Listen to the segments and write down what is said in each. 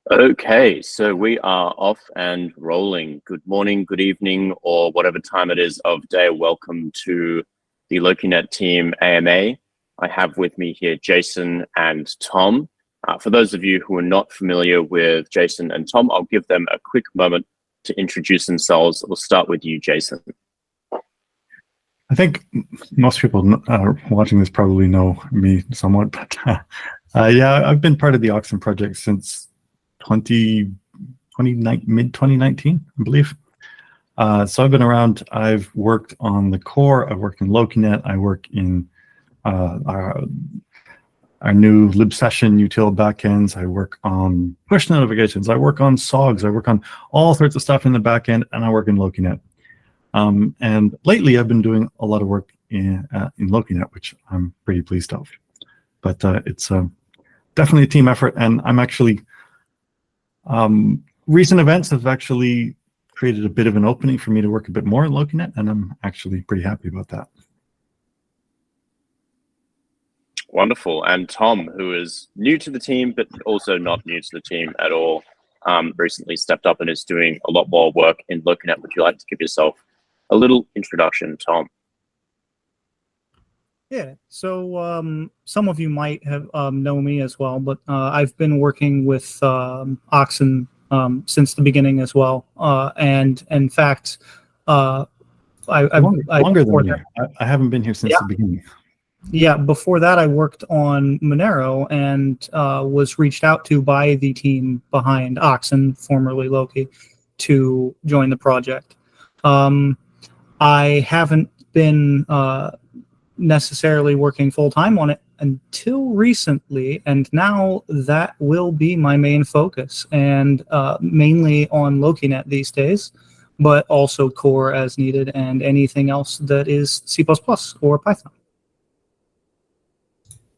Okay, so we are off and rolling. Good morning, good evening, or whatever time it is of day. Welcome to the Lokinet Team AMA. I have with me here Jason and Tom. For those of you who are not familiar with Jason and Tom, I'll give them a quick moment to introduce themselves. We'll start with you, Jason. I think most people watching this probably know me somewhat, but yeah, I've been part of the Oxen project since mid 2019, I believe. So I've been around. I've worked on the core. I've worked in Lokinet. I work in our new libsession util backends. I work on push notifications. I work on SOGs. I work on all sorts of stuff in the backend, and I work in Lokinet. And lately, I've been doing a lot of work in Lokinet, which I'm pretty pleased of. But it's definitely a team effort, and I'm actually recent events have actually created a bit of an opening for me to work a bit more in Lokinet, and I'm actually pretty happy about that. Wonderful. And Tom, who is new to the team, but also not new to the team at all, recently stepped up and is doing a lot more work in Lokinet. Would you like to give yourself a little introduction, Tom? Yeah, so some of you might have know me as well, but I've been working with Oxen since the beginning as well. And in fact, longer than you. I haven't been here since the beginning. Yeah, before that, I worked on Monero and was reached out to by the team behind Oxen, formerly Loki, to join the project. I haven't been necessarily working full-time on it until recently, and now that will be my main focus, and mainly on Lokinet these days, but also core as needed and anything else that is C++ or Python.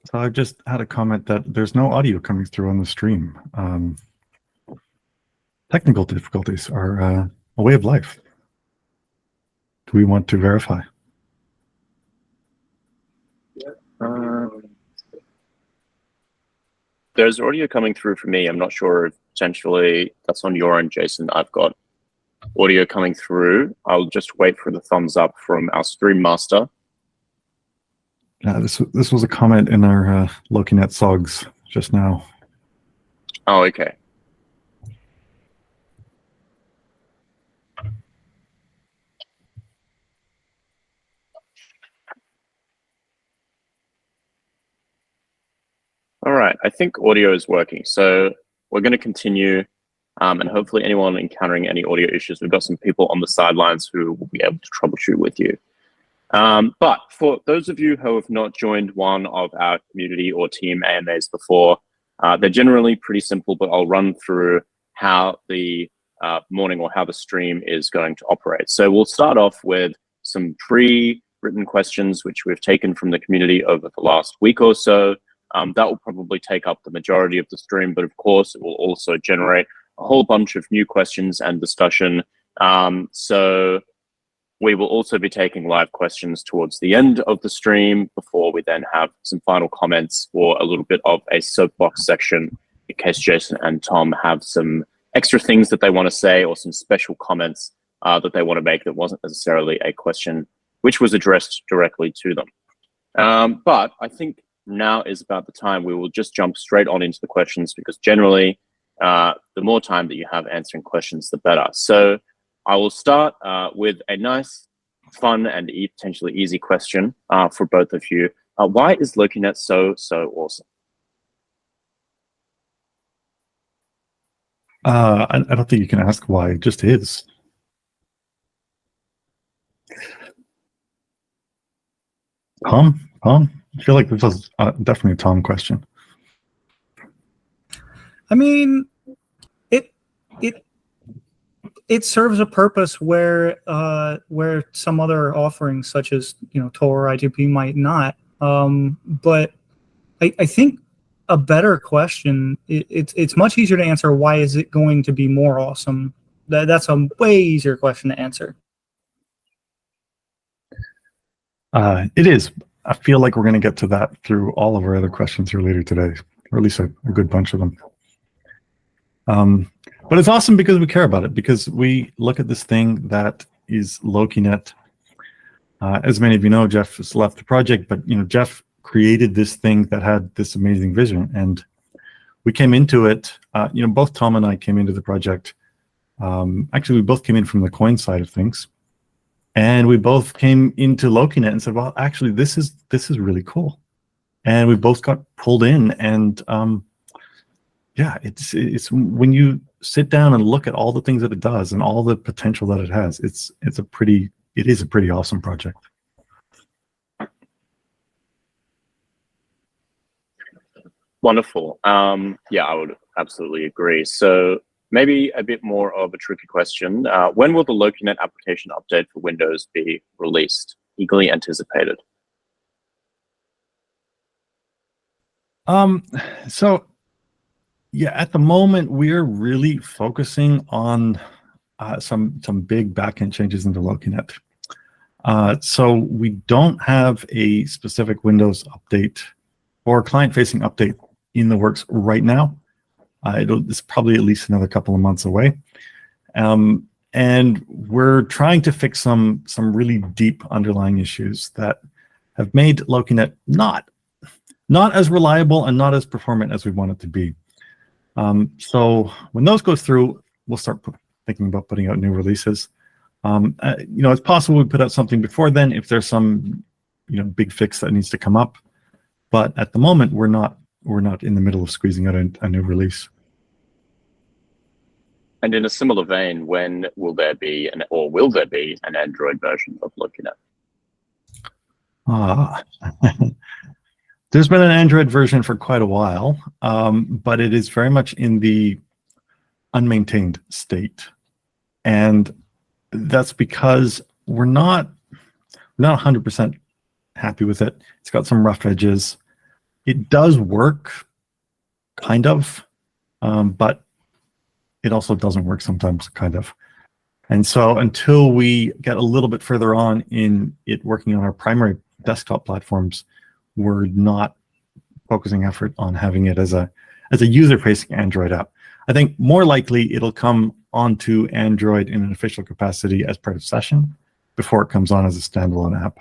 So I just had a comment that there's no audio coming through on the stream. Technical difficulties are a way of life. Do we want to verify? There's audio coming through for me. I'm not sure if potentially that's on your end, Jason. I've got audio coming through. I'll just wait for the thumbs up from our stream master. This was a comment in our Lokinet SOGs just now. Oh, okay. All right, I think audio is working. So we're going to continue, and hopefully anyone encountering any audio issues, we've got some people on the sidelines who will be able to troubleshoot with you. But for those of you who have not joined one of our community or team AMAs before, they're generally pretty simple, but I'll run through how the morning or how the stream is going to operate. So we'll start off with some pre-written questions, which we've taken from the community over the last week or so. That will probably take up the majority of the stream, but of course it will also generate a whole bunch of new questions and discussion. So we will also be taking live questions towards the end of the stream before we then have some final comments or a little bit of a soapbox section in case Jason and Tom have some extra things that they want to say or some special comments that they want to make that wasn't necessarily a question which was addressed directly to them. But I think now is about the time we will just jump straight on into the questions, because generally the more time that you have answering questions, the better. So I will start with a nice, fun, and potentially easy question for both of you. Why is Lokinet so awesome? I don't think you can ask why, it just is. Tom? I feel like this was definitely a Tom question. I mean, it serves a purpose where some other offerings such as Tor or I2P might not. But I think a better question, it's much easier to answer. Why is it going to be more awesome? That's a way easier question to answer. It is. I feel like we're going to get to that through all of our other questions here later today, or at least a good bunch of them. But it's awesome because we care about it, because we look at this thing that is Lokinet. As many of you know, Jeff has left the project, but Jeff created this thing that had this amazing vision, and we came into it. Both Tom and I came into the project. Actually, we both came in from the coin side of things, and we both came into Lokinet and said, "Well, actually, this is really cool," and we both got pulled in. And yeah, it's when you sit down and look at all the things that it does and all the potential that it has, it is a pretty awesome project. Wonderful. Yeah, I would absolutely agree. So maybe a bit more of a tricky question. When will the Lokinet application update for Windows be released? Eagerly anticipated. So yeah, at the moment we're really focusing on some big backend changes into Lokinet. So we don't have a specific Windows update or client-facing update in the works right now. It's probably at least another couple of months away. And we're trying to fix some really deep underlying issues that have made Lokinet not as reliable and not as performant as we want it to be. So when those go through, we'll start thinking about putting out new releases. It's possible we put out something before then if there's some big fix that needs to come up. But at the moment, we're not in the middle of squeezing out a new release. And in a similar vein, when will there be will there be an Android version of Lokinet? There's been an Android version for quite a while, but it is very much in the unmaintained state, and that's because we're not 100% happy with it. It's got some rough edges. It does work, kind of, but it also doesn't work sometimes, kind of. And so until we get a little bit further on in it working on our primary desktop platforms, we're not focusing effort on having it as a user-facing Android app. I think more likely it'll come onto Android in an official capacity as part of Session before it comes on as a standalone app.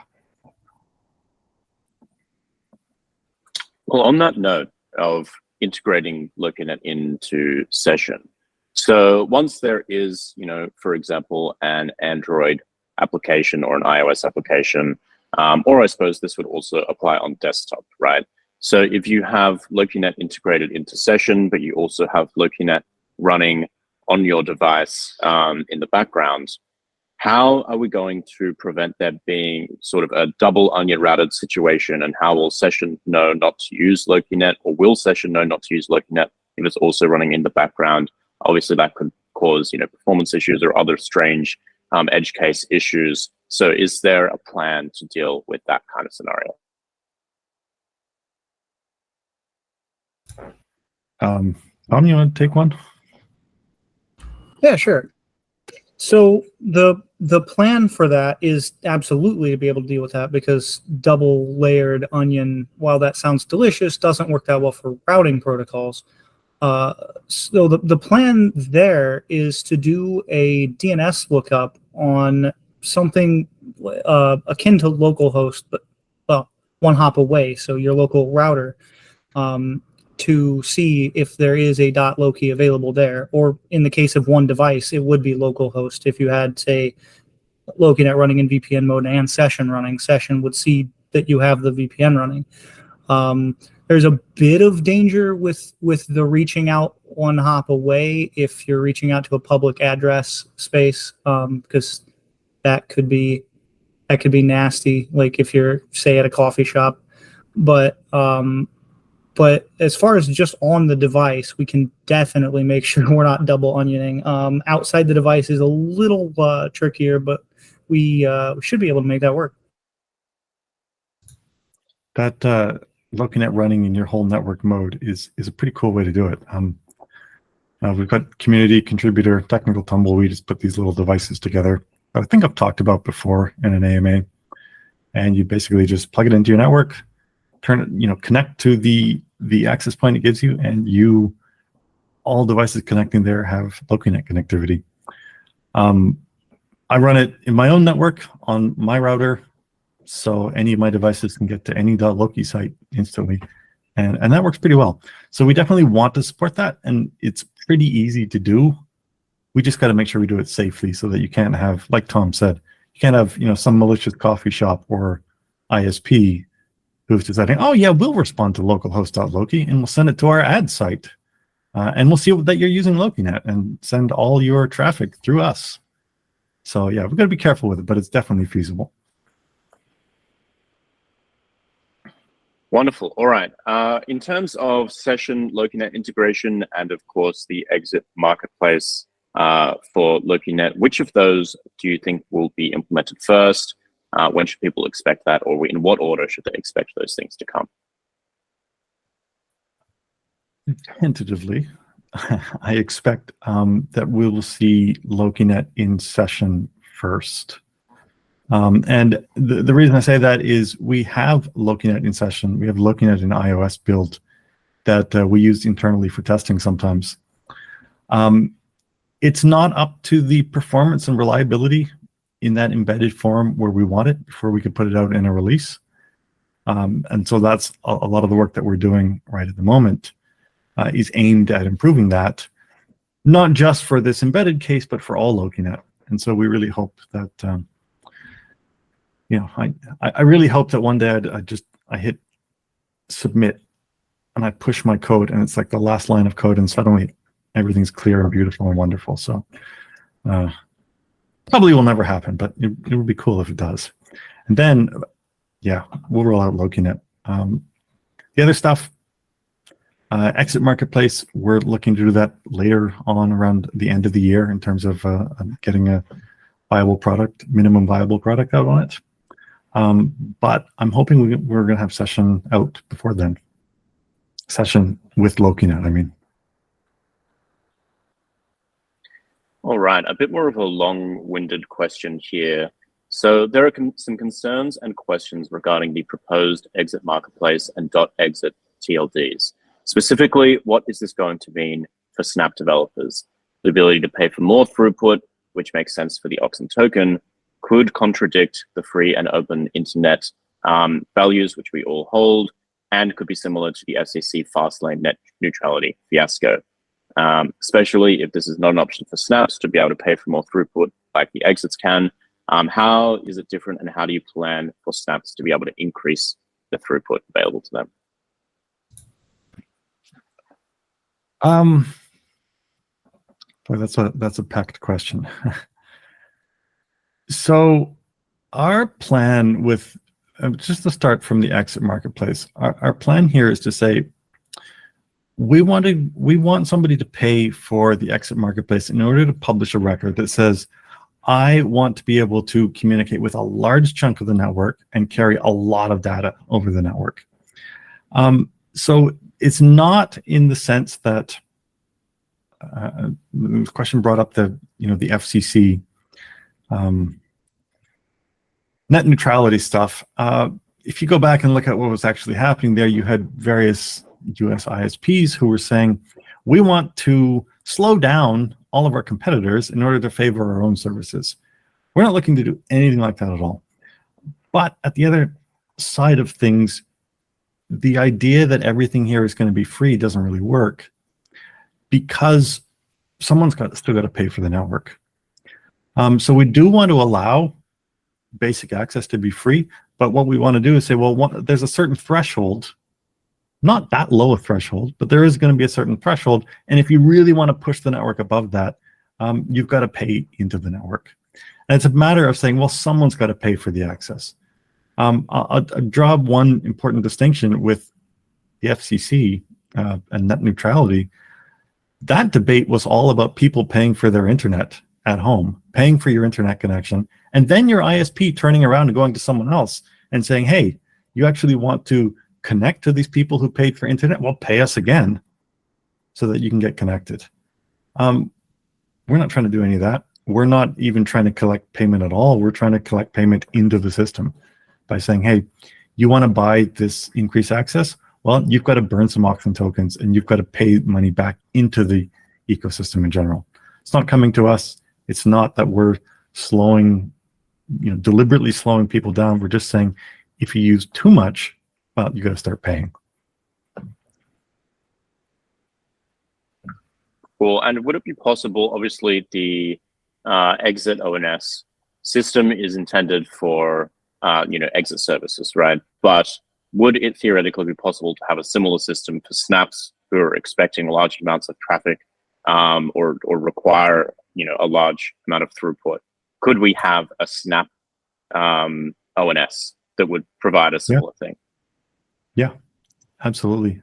Well, on that note of integrating Lokinet into Session, so once there is, for example, an Android application or an iOS application, or I suppose this would also apply on desktop, right? So if you have Lokinet integrated into Session, but you also have Lokinet running on your device in the background, how are we going to prevent there being sort of a double onion routed situation? And how will Session know not to use Lokinet, or will Session know not to use Lokinet if it's also running in the background? Obviously, that could cause performance issues or other strange edge case issues. So is there a plan to deal with that kind of scenario? Tom, you want to take one? Yeah, sure. So the plan for that is absolutely to be able to deal with that, because double layered onion, while that sounds delicious, doesn't work that well for routing protocols. So the plan there is to do a DNS lookup on something akin to localhost, but one hop away, so your local router, to see if there is a .loki available there. Or in the case of one device, it would be localhost. If you had, say, Lokinet running in VPN mode and Session running, Session would see that you have the VPN running. There's a bit of danger with the reaching out one hop away if you're reaching out to a public address space, because that could be nasty, like if you're, say, at a coffee shop. But as far as just on the device, we can definitely make sure we're not double onioning. Outside the device is a little trickier, but we should be able to make that work. That Lokinet running in your whole network mode is a pretty cool way to do it. We've got community contributor technical tumbleweed just put these little devices together. I think I've talked about before in an AMA, and you basically just plug it into your network, turn it, connect to the access point it gives you, and all devices connecting there have Lokinet connectivity. I run it in my own network on my router, so any of my devices can get to any .loki site instantly, and that works pretty well. So we definitely want to support that, and it's pretty easy to do. We just got to make sure we do it safely, so that you can't have, like Tom said, you can't have some malicious coffee shop or ISP who's deciding, oh yeah, we'll respond to localhost.loki and we'll send it to our ad site, and we'll see that you're using Lokinet and send all your traffic through us. So yeah, we've got to be careful with it, but it's definitely feasible. Wonderful. All right. In terms of session Lokinet integration and of course the exit marketplace for Lokinet, which of those do you think will be implemented first? When should people expect that, or in what order should they expect those things to come? Tentatively, I expect that we will see Lokinet in session first. And the reason I say that is we have Lokinet in session. We have Lokinet in iOS build that we use internally for testing sometimes. It's not up to the performance and reliability in that embedded form where we want it before we could put it out in a release. And so that's a lot of the work that we're doing right at the moment is aimed at improving that, not just for this embedded case, but for all Lokinet. And so we really hope that, I really hope that one day I hit submit and I push my code and it's like the last line of code and suddenly everything's clear and beautiful and wonderful. So probably will never happen, but it would be cool if it does. And then, yeah, we'll roll out Lokinet. The other stuff, exit marketplace, we're looking to do that later on around the end of the year in terms of getting a viable product, minimum viable product out on it. But I'm hoping we're going to have session out before then. Session with Lokinet, I mean. All right, a bit more of a long-winded question here. So there are some concerns and questions regarding the proposed exit marketplace and .exit TLDs. Specifically, what is this going to mean for Snap developers? The ability to pay for more throughput, which makes sense for the Oxen token, could contradict the free and open internet values, which we all hold, and could be similar to the FCC fast lane net neutrality fiasco. Especially if this is not an option for snaps to be able to pay for more throughput like the exits can. How is it different, and how do you plan for snaps to be able to increase the throughput available to them? Boy, that's a packed question. So our plan with, just to start from the exit marketplace, our plan here is to say, we want somebody to pay for the exit marketplace in order to publish a record that says, I want to be able to communicate with a large chunk of the network and carry a lot of data over the network. So it's not in the sense that the question brought up the FCC net neutrality stuff. If you go back and look at what was actually happening there, you had various US ISPs who were saying, we want to slow down all of our competitors in order to favor our own services. We're not looking to do anything like that at all. But at the other side of things, the idea that everything here is going to be free doesn't really work, because someone's still got to pay for the network. So we do want to allow basic access to be free, but what we want to do is say, well, there's a certain threshold, not that low a threshold, but there is going to be a certain threshold. And if you really want to push the network above that, you've got to pay into the network. And it's a matter of saying, well, someone's got to pay for the access. I'll draw one important distinction with the FCC and net neutrality. That debate was all about people paying for their internet at home, paying for your internet connection, and then your ISP turning around and going to someone else and saying, hey, you actually want to connect to these people who paid for internet? Well, pay us again so that you can get connected. We're not trying to do any of that. We're not even trying to collect payment at all. We're trying to collect payment into the system by saying, hey, you want to buy this increased access? Well, you've got to burn some Oxen tokens and you've got to pay money back into the ecosystem in general. It's not coming to us. It's not that we're slowing, deliberately slowing people down. We're just saying, if you use too much, well, you got to start paying. Cool. And would it be possible, obviously, the exit ONS system is intended for, exit services, right? But would it theoretically be possible to have a similar system for snaps who are expecting large amounts of traffic or require, a large amount of throughput? Could we have a snap ONS that would provide a similar thing? Yeah, absolutely.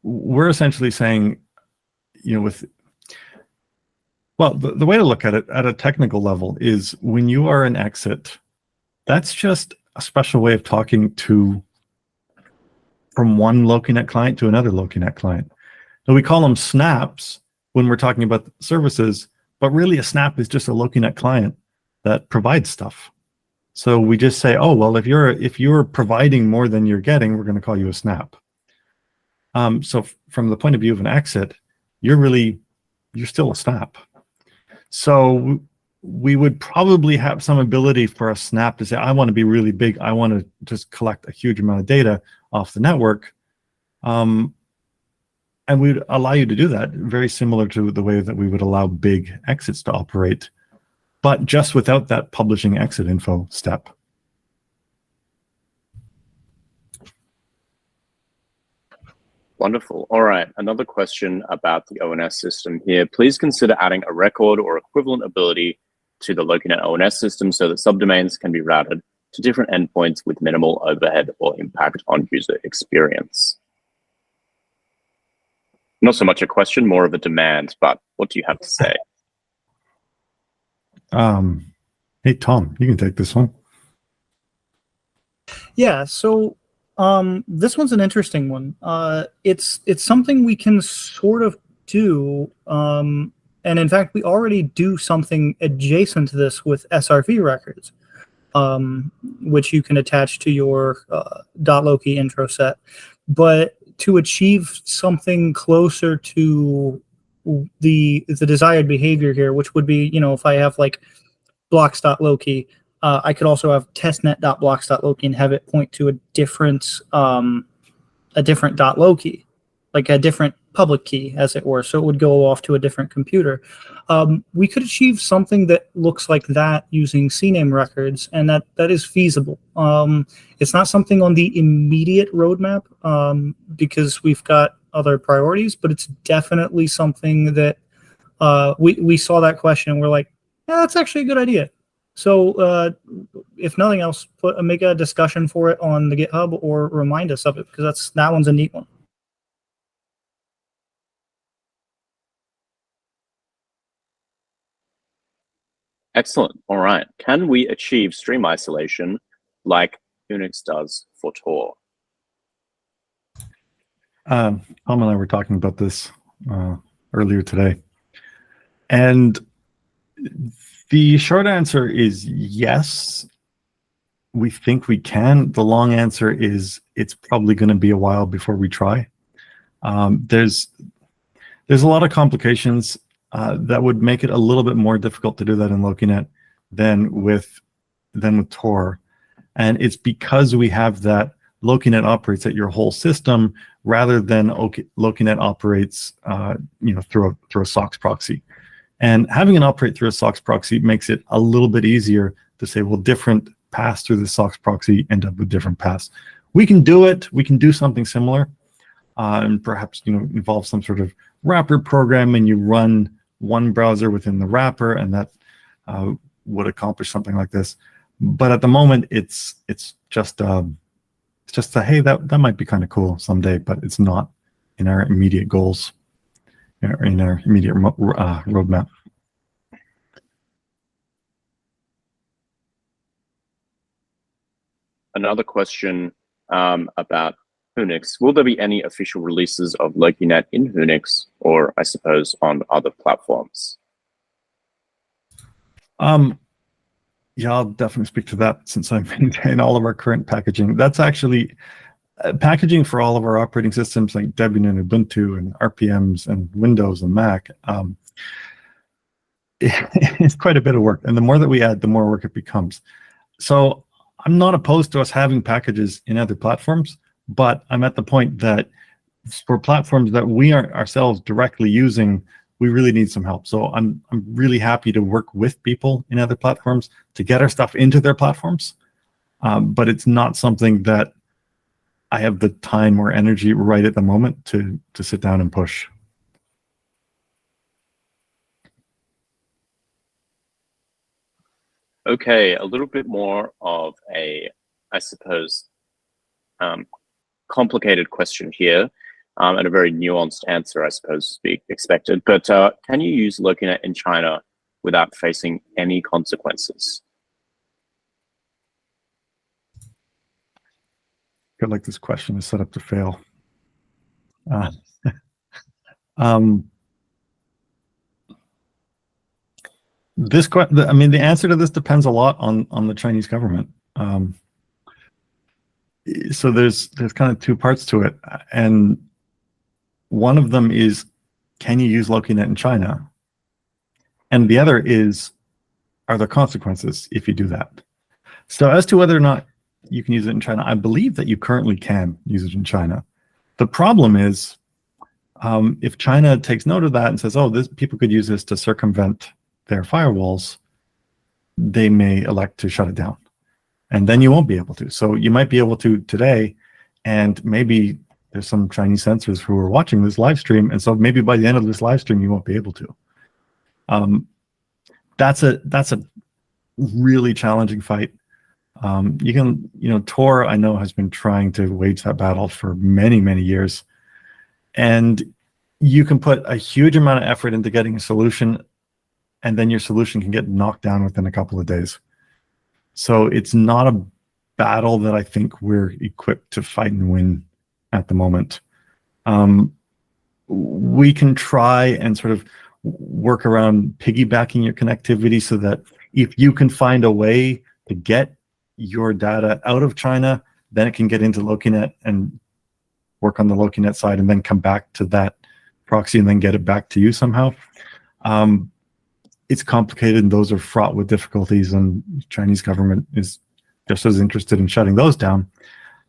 We're essentially saying, the way to look at it at a technical level is when you are an exit, that's just a special way of talking from one Lokinet client to another Lokinet client. So we call them snaps when we're talking about services, but really a snap is just a Lokinet client that provides stuff. So we just say, oh, well, if you're providing more than you're getting, we're going to call you a snap. So from the point of view of an exit, you're still a snap. So we would probably have some ability for a snap to say, I want to be really big. I want to just collect a huge amount of data off the network. And we'd allow you to do that, very similar to the way that we would allow big exits to operate, but just without that publishing exit info step. Wonderful. All right. Another question about the ONS system here. Please consider adding a record or equivalent ability to the Lokinet ONS system so that subdomains can be routed to different endpoints with minimal overhead or impact on user experience. Not so much a question, more of a demand, but what do you have to say? Hey, Tom, you can take this one. Yeah, so this one's an interesting one. It's something we can sort of do, and in fact, we already do something adjacent to this with SRV records, which you can attach to your .loki intro set. But to achieve something closer to the desired behavior here, which would be, if I have like blocks.loki, I could also have testnet.blocks.loki and have it point to a different .loki, like a different public key, as it were. So it would go off to a different computer. We could achieve something that looks like that using CNAME records, and that is feasible. It's not something on the immediate roadmap because we've got other priorities, but it's definitely something that we saw that question and we're like, yeah, that's actually a good idea. So if nothing else, make a discussion for it on the GitHub or remind us of it, because that one's a neat one. Excellent. All right. Can we achieve stream isolation like Unix does for Tor? Tom and I were talking about this earlier today. And the short answer is yes, we think we can. The long answer is it's probably going to be a while before we try. There's a lot of complications that would make it a little bit more difficult to do that in Lokinet than with Tor. And it's because we have that Lokinet operates at your whole system rather than Lokinet operates through a SOX proxy. And having it operate through a SOX proxy makes it a little bit easier to say, well, different paths through the SOX proxy end up with different paths. We can do it. We can do something similar, and perhaps involve some sort of wrapper program, and you run one browser within the wrapper, and that would accomplish something like this. But at the moment, it's just a hey, that might be kind of cool someday, but it's not in our immediate goals, in our immediate roadmap. Another question about Unix. Will there be any official releases of Lokinet in Unix, or I suppose on other platforms? Yeah, I'll definitely speak to that since I maintain all of our current packaging. That's actually packaging for all of our operating systems like Debian and Ubuntu and RPMs and Windows and Mac, it's quite a bit of work. And the more that we add, the more work it becomes. So I'm not opposed to us having packages in other platforms, but I'm at the point that for platforms that we aren't ourselves directly using, we really need some help. So I'm really happy to work with people in other platforms to get our stuff into their platforms. But it's not something that I have the time or energy right at the moment to sit down and push. Okay, a little bit more of a, I suppose, complicated question here, and a very nuanced answer, I suppose, to be expected. But can you use Lokinet in China without facing any consequences? I feel like this question is set up to fail. I mean, the answer to this depends a lot on the Chinese government. So there's kind of two parts to it, and one of them is, can you use Lokinet in China? And the other is, are there consequences if you do that? So as to whether or not you can use it in China, I believe that you currently can use it in China. The problem is, if China takes note of that and says, oh, people could use this to circumvent their firewalls, they may elect to shut it down. And then you won't be able to. So you might be able to today, and maybe there's some Chinese censors who are watching this live stream, and so maybe by the end of this live stream, you won't be able to. That's a really challenging fight. Tor, I know, has been trying to wage that battle for many, many years. And you can put a huge amount of effort into getting a solution, and then your solution can get knocked down within a couple of days. So it's not a battle that I think we're equipped to fight and win at the moment. We can try and sort of work around piggybacking your connectivity so that if you can find a way to get your data out of China, then it can get into Lokinet and work on the Lokinet side and then come back to that proxy and then get it back to you somehow. It's complicated, and those are fraught with difficulties, and the Chinese government is just as interested in shutting those down.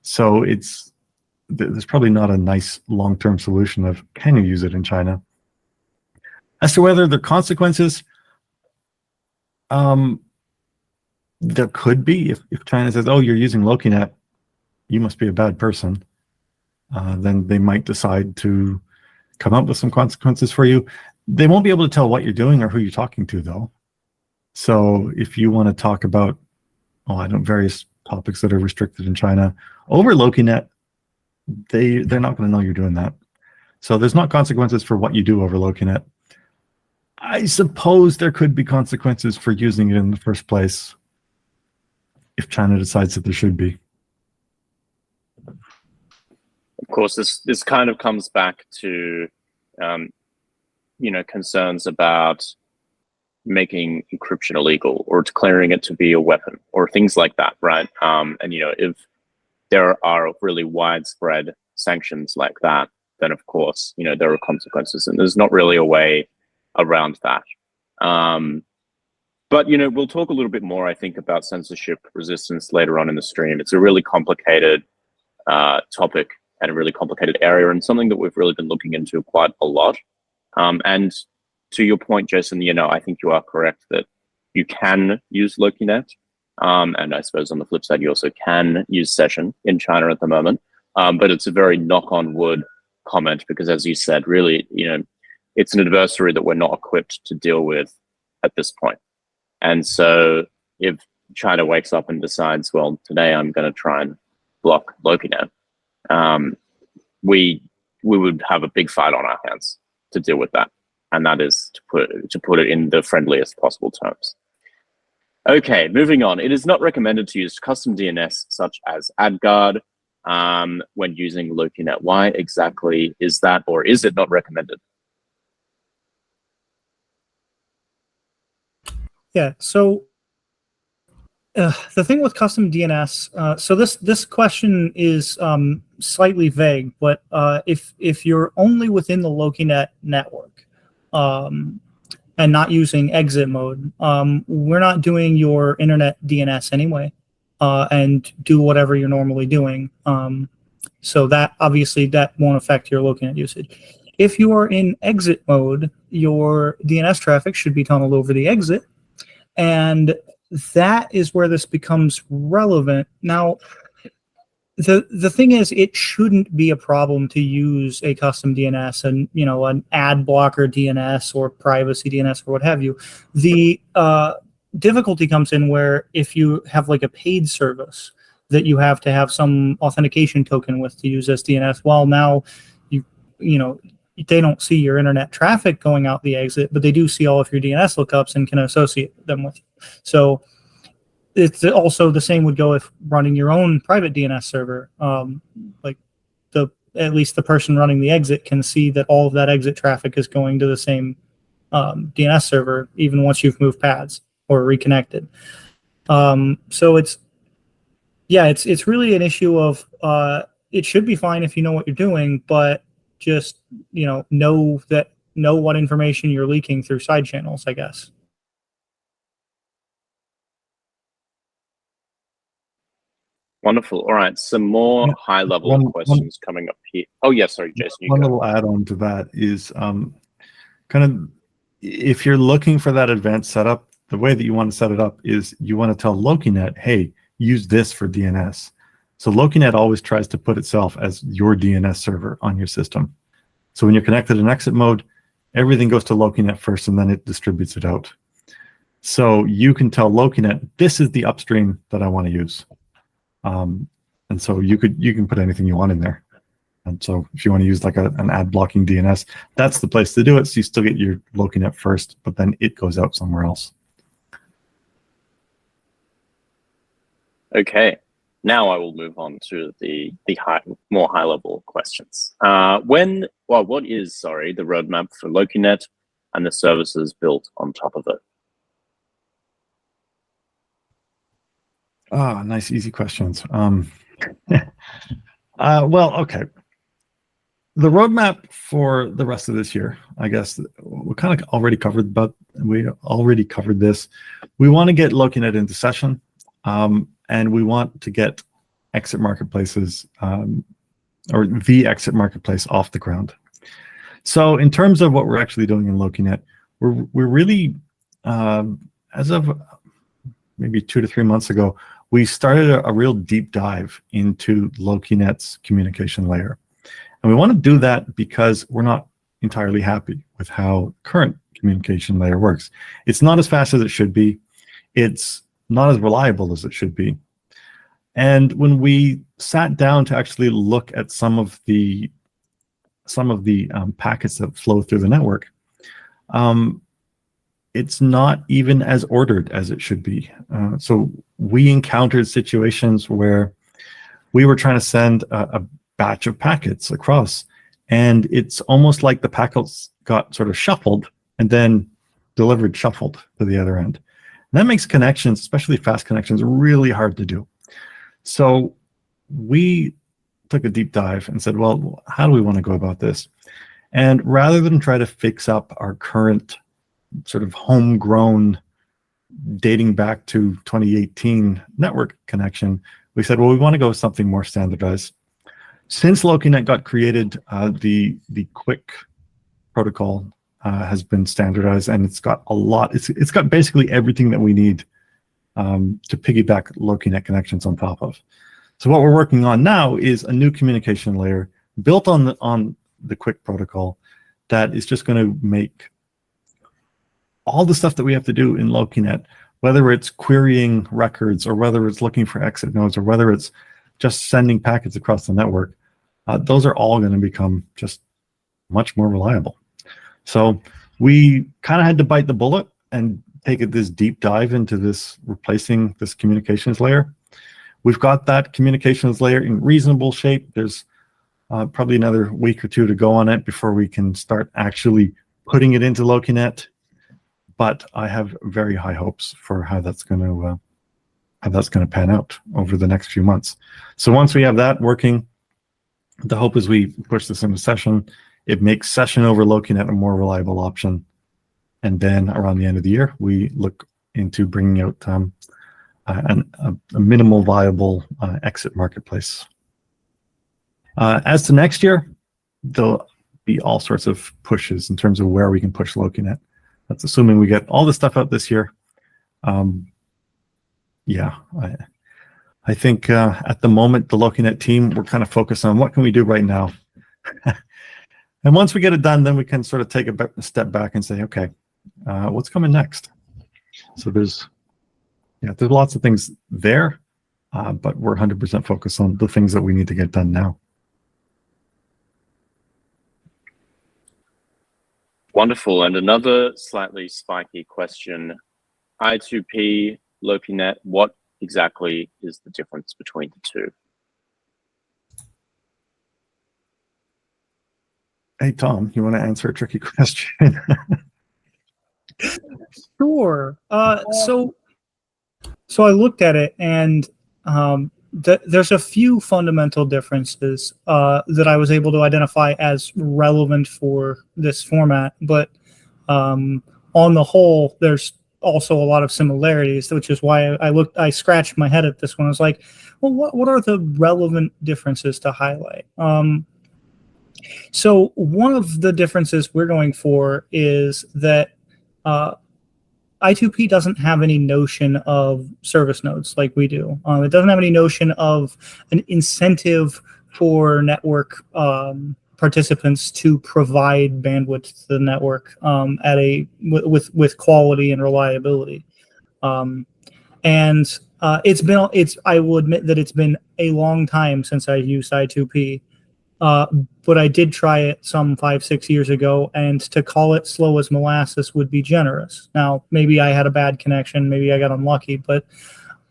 So there's probably not a nice long-term solution of, can you use it in China? As to whether there are consequences, there could be. If China says, oh, you're using Lokinet, you must be a bad person, then they might decide to come up with some consequences for you. They won't be able to tell what you're doing or who you're talking to, though. So if you want to talk about, various topics that are restricted in China over Lokinet, they're not going to know you're doing that. So there's not consequences for what you do over Lokinet. I suppose there could be consequences for using it in the first place if China decides that there should be. Of course, this kind of comes back to concerns about making encryption illegal or declaring it to be a weapon or things like that, right? And if there are really widespread sanctions like that, then of course, there are consequences, and there's not really a way around that. But we'll talk a little bit more, I think, about censorship resistance later on in the stream. It's a really complicated topic and a really complicated area, and something that we've really been looking into quite a lot. And to your point, Jason, I think you are correct that you can use Lokinet. And I suppose on the flip side, you also can use Session in China at the moment. But it's a very knock on wood comment, because as you said, really, it's an adversary that we're not equipped to deal with at this point. And so if China wakes up and decides, well, today I'm going to try and block Lokinet, we would have a big fight on our hands to deal with that. And that is to put it in the friendliest possible terms. Okay, moving on. It is not recommended to use custom DNS such as AdGuard when using Lokinet. Why exactly is that, or is it not recommended? Yeah, so The thing with custom DNS, so this question is slightly vague, but if you're only within the Lokinet network and not using exit mode, we're not doing your internet DNS anyway, and do whatever you're normally doing. So that obviously that won't affect your Lokinet usage. If you are in exit mode, your DNS traffic should be tunneled over the exit, and that is where this becomes relevant. Now, the thing is, it shouldn't be a problem to use a custom DNS and an ad blocker DNS or privacy DNS or what have you. The difficulty comes in where if you have like a paid service that you have to have some authentication token with to use as DNS, well, now they don't see your internet traffic going out the exit, but they do see all of your DNS lookups and can associate them with you. So it's also the same would go if running your own private DNS server. At least the person running the exit can see that all of that exit traffic is going to the same DNS server, even once you've moved paths or reconnected. So it's really an issue of it should be fine if you know what you're doing, but just know what information you're leaking through side channels, I guess. Wonderful. All right, some more high-level questions coming up here. Oh, yeah, sorry, Jason. One little add-on to that is kind of if you're looking for that advanced setup, the way that you want to set it up is you want to tell Lokinet, hey, use this for DNS. So Lokinet always tries to put itself as your DNS server on your system. So when you're connected in exit mode, everything goes to Lokinet first, and then it distributes it out. So you can tell Lokinet, this is the upstream that I want to use. And so you can put anything you want in there. And so if you want to use like an ad blocking DNS, that's the place to do it. So you still get your Lokinet first, but then it goes out somewhere else. Okay. Now I will move on to the more high-level questions. What is the roadmap for Lokinet and the services built on top of it? Ah, nice, easy questions. Well, okay. The roadmap for the rest of this year, I guess we kind of already covered, but we already covered this. We want to get Lokinet into session, and we want to get exit marketplaces or the exit marketplace off the ground. So in terms of what we're actually doing in Lokinet, we're really, as of maybe 2 to 3 months ago, we started a real deep dive into Lokinet's communication layer. And we want to do that because we're not entirely happy with how current communication layer works. It's not as fast as it should be. It's not as reliable as it should be. And when we sat down to actually look at some of the packets that flow through the network, it's not even as ordered as it should be. So we encountered situations where we were trying to send a batch of packets across, and it's almost like the packets got sort of shuffled and then delivered shuffled to the other end. And that makes connections, especially fast connections, really hard to do. So we took a deep dive and said, well, how do we want to go about this? And rather than try to fix up our current sort of homegrown, dating back to 2018 network connection, we said, well, we want to go with something more standardized. Since Lokinet got created, the Quick protocol has been standardized, and it's got a lot. It's got basically everything that we need to piggyback Lokinet connections on top of. So what we're working on now is a new communication layer built on the Quick protocol that is just going to make all the stuff that we have to do in Lokinet, whether it's querying records or whether it's looking for exit nodes or whether it's just sending packets across the network, those are all going to become just much more reliable. So we kind of had to bite the bullet and take this deep dive into replacing this communications layer. We've got that communications layer in reasonable shape. There's probably another week or two to go on it before we can start actually putting it into Lokinet. But I have very high hopes for how that's going to how that's going to pan out over the next few months. So once we have that working, the hope is we push this into session. It makes session over Lokinet a more reliable option. And then around the end of the year, we look into bringing out a minimal viable exit marketplace. As to next year, there'll be all sorts of pushes in terms of where we can push Lokinet. That's assuming we get all this stuff out this year. Yeah, I think at the moment, the Lokinet team, we're kind of focused on what can we do right now. And once we get it done, then we can sort of take a step back and say, okay, what's coming next? So there's lots of things there, but we're 100% focused on the things that we need to get done now. Wonderful. And another slightly spiky question. I2P, Lokinet, what exactly is the difference between the two? Hey, Tom, you want to answer a tricky question? Sure. So I looked at it, and there's a few fundamental differences that I was able to identify as relevant for this format. But on the whole, there's also a lot of similarities, which is why I scratched my head at this one. I was like, well, what are the relevant differences to highlight? So one of the differences we're going for is that I2P doesn't have any notion of service nodes like we do. It doesn't have any notion of an incentive for network participants to provide bandwidth to the network with quality and reliability. I will admit that it's been a long time since I used I2P. But I did try it some 5-6 years ago, and to call it slow as molasses would be generous. Now, maybe I had a bad connection, maybe I got unlucky, but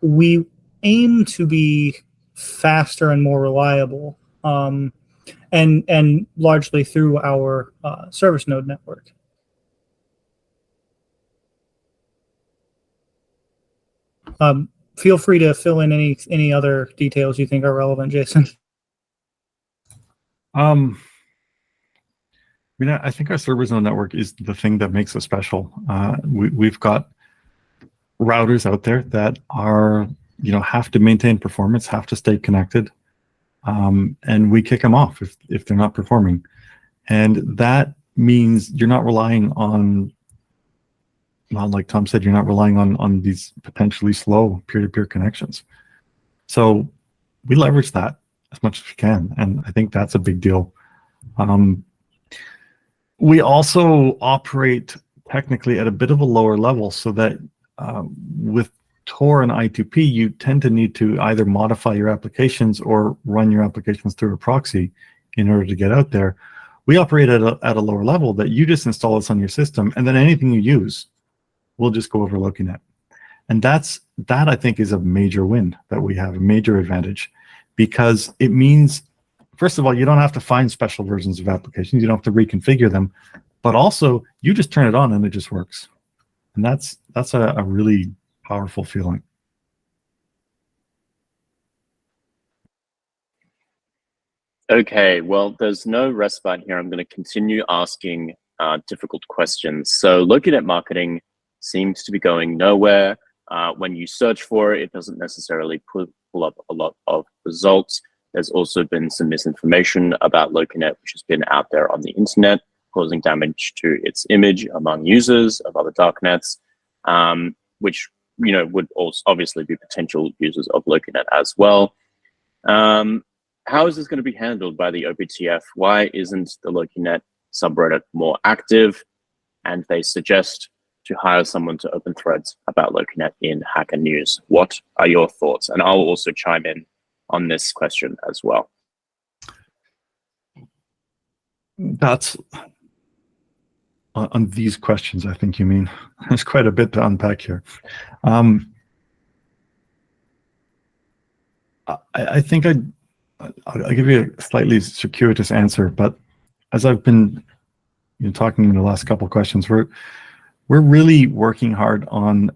we aim to be faster and more reliable, and largely through our service node network. Feel free to fill in any other details you think are relevant, Jason. I think our service node network is the thing that makes us special. We've got routers out there that are, have to maintain performance, have to stay connected, and we kick them off if they're not performing. And that means you're not relying on, well, like Tom said, you're not relying on these potentially slow peer-to-peer connections. So we leverage that as much as we can, and I think that's a big deal. We also operate technically at a bit of a lower level, so that with Tor and I2P, you tend to need to either modify your applications or run your applications through a proxy in order to get out there. We operate at a lower level that you just install this on your system, and then anything you use will just go over Lokinet. And that I think is a major win that we have, a major advantage, because it means, first of all, you don't have to find special versions of applications. You don't have to reconfigure them, but also you just turn it on and it just works. And that's a really powerful feeling. Okay, well, there's no respite here. I'm going to continue asking difficult questions. So Lokinet marketing seems to be going nowhere. When you search for it, it doesn't necessarily pull up a lot of results. There's also been some misinformation about Lokinet, which has been out there on the internet, causing damage to its image among users of other darknets, which would also obviously be potential users of Lokinet as well. How is this going to be handled by the OPTF? Why isn't the Lokinet subreddit more active? And they suggest to hire someone to open threads about Lokinet in Hacker News. What are your thoughts? And I'll also chime in on this question as well. That's on these questions, I think you mean. There's quite a bit to unpack here. I think I'll give you a slightly circuitous answer, but as I've been talking in the last couple of questions, we're really working hard on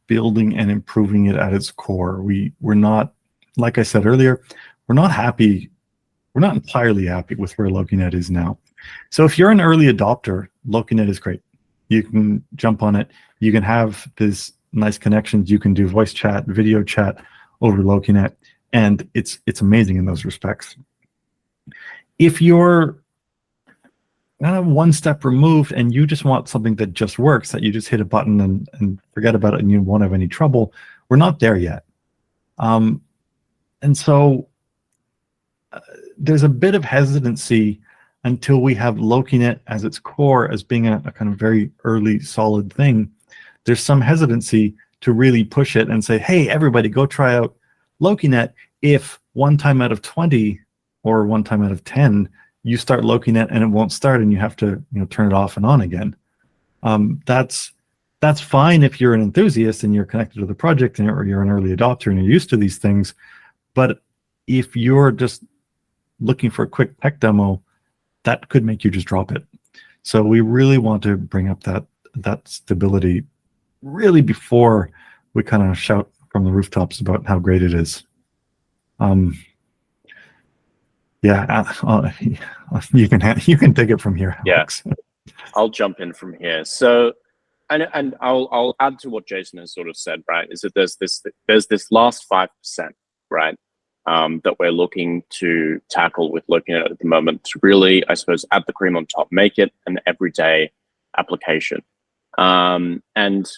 building and improving it at its core. We're not, like I said earlier, we're not happy. We're not entirely happy with where Lokinet is now. So if you're an early adopter, Lokinet is great. You can jump on it. You can have this nice connections. You can do voice chat, video chat over Lokinet, and it's amazing in those respects. If you're one step removed and you just want something that just works, that you just hit a button and forget about it and you won't have any trouble, we're not there yet. And so there's a bit of hesitancy until we have Lokinet as its core, as being a kind of very early solid thing. There's some hesitancy to really push it and say, hey, everybody go try out Lokinet. If 1 time out of 20 or 1 time out of 10, you start Lokinet and it won't start and you have to turn it off and on again. That's fine if you're an enthusiast and you're connected to the project or you're an early adopter and you're used to these things. But if you're just looking for a quick tech demo, that could make you just drop it. So we really want to bring up that stability really before we kind of shout from the rooftops about how great it is. Yeah, you can take it from here, Alex. Yeah, I'll jump in from here. So, and I'll add to what Jason has sort of said. Right, is that there's this last 5%, right, that we're looking to tackle with Lokinet at the moment to really, I suppose, add the cream on top, make it an everyday application, and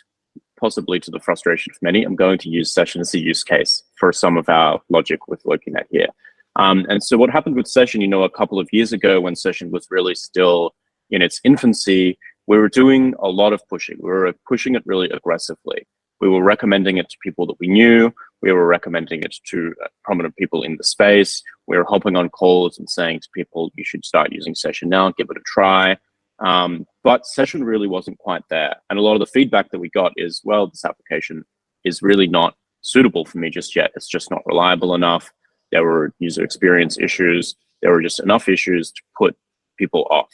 possibly to the frustration of many, I'm going to use Session as a use case for some of our logic with Lokinet here. And so what happened with Session, a couple of years ago when Session was really still in its infancy, we were doing a lot of pushing. We were pushing it really aggressively. We were recommending it to people that we knew. We were recommending it to prominent people in the space. We were hopping on calls and saying to people, you should start using Session now, give it a try. But Session really wasn't quite there. And a lot of the feedback that we got is, well, this application is really not suitable for me just yet. It's just not reliable enough. There were user experience issues. There were just enough issues to put people off.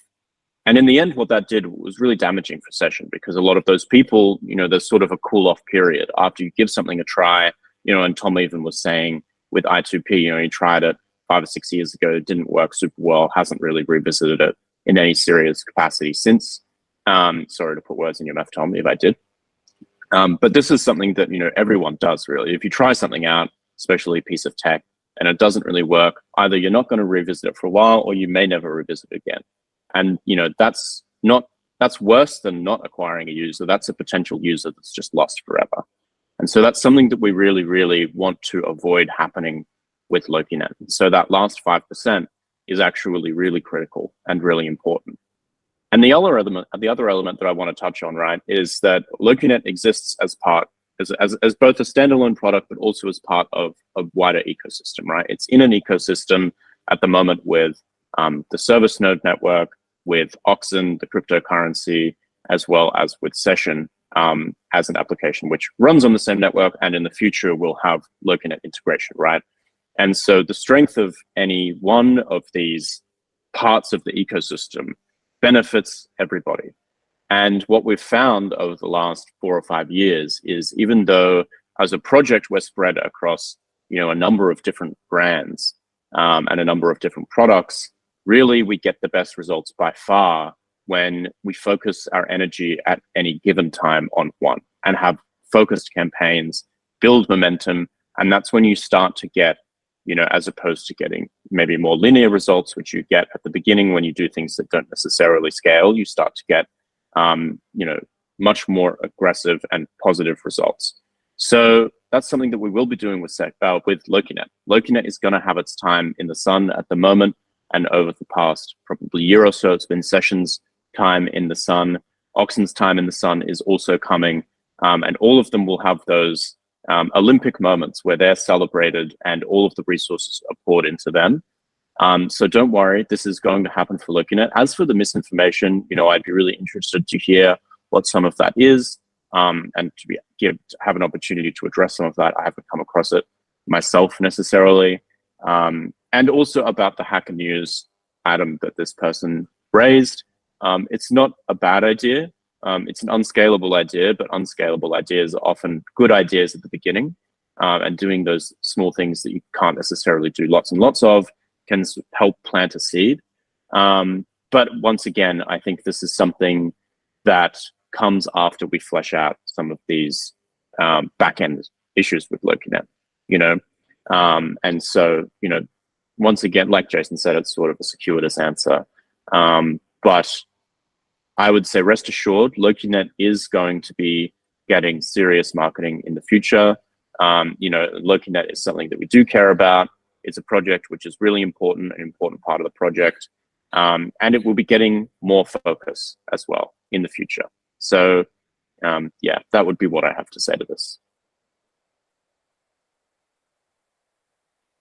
And in the end, what that did was really damaging for Session, because a lot of those people, there's sort of a cool off period after you give something a try, and Tom even was saying with I2P, he tried it 5 or 6 years ago, it didn't work super well, hasn't really revisited it in any serious capacity since. Sorry to put words in your mouth, Tom, if I did. But this is something that, everyone does really. If you try something out, especially a piece of tech, and it doesn't really work, either you're not going to revisit it for a while or you may never revisit it again. And that's worse than not acquiring a user. That's a potential user that's just lost forever. And so that's something that we really, really want to avoid happening with Lokinet. So that last 5% is actually really critical and really important. And the other element that I want to touch on, right, is that Lokinet exists as both a standalone product, but also as part of a wider ecosystem, right? It's in an ecosystem at the moment with the service node network, with Oxen, the cryptocurrency, as well as with Session as an application, which runs on the same network, and in the future will have Lokinet integration, right? And so the strength of any one of these parts of the ecosystem benefits everybody. And what we've found over the last 4 or 5 years is, even though as a project we're spread across a number of different brands and a number of different products, really we get the best results by far when we focus our energy at any given time on one and have focused campaigns, build momentum. And that's when you start to get, as opposed to getting maybe more linear results, which you get at the beginning when you do things that don't necessarily scale, you start to get much more aggressive and positive results. So that's something that we will be doing with Lokinet. Lokinet is going to have its time in the sun at the moment, and over the past probably year or so, it's been Session's time in the sun. Oxen's time in the sun is also coming, and all of them will have those Olympic moments where they're celebrated and all of the resources are poured into them. So don't worry, this is going to happen for Lokinet. As for the misinformation, I'd be really interested to hear what some of that is, and to have an opportunity to address some of that. I haven't come across it myself necessarily. And also about the Hacker News item that this person raised. It's not a bad idea. It's an unscalable idea, but unscalable ideas are often good ideas at the beginning. And doing those small things that you can't necessarily do lots and lots of can help plant a seed. But once again, I think this is something that comes after we flesh out some of these back-end issues with Lokinet, and so, once again, like Jason said, it's sort of a circuitous answer. But I would say rest assured, Lokinet is going to be getting serious marketing in the future. Lokinet is something that we do care about. It's a project which is really important, an important part of the project. And it will be getting more focus as well in the future. So yeah, that would be what I have to say to this.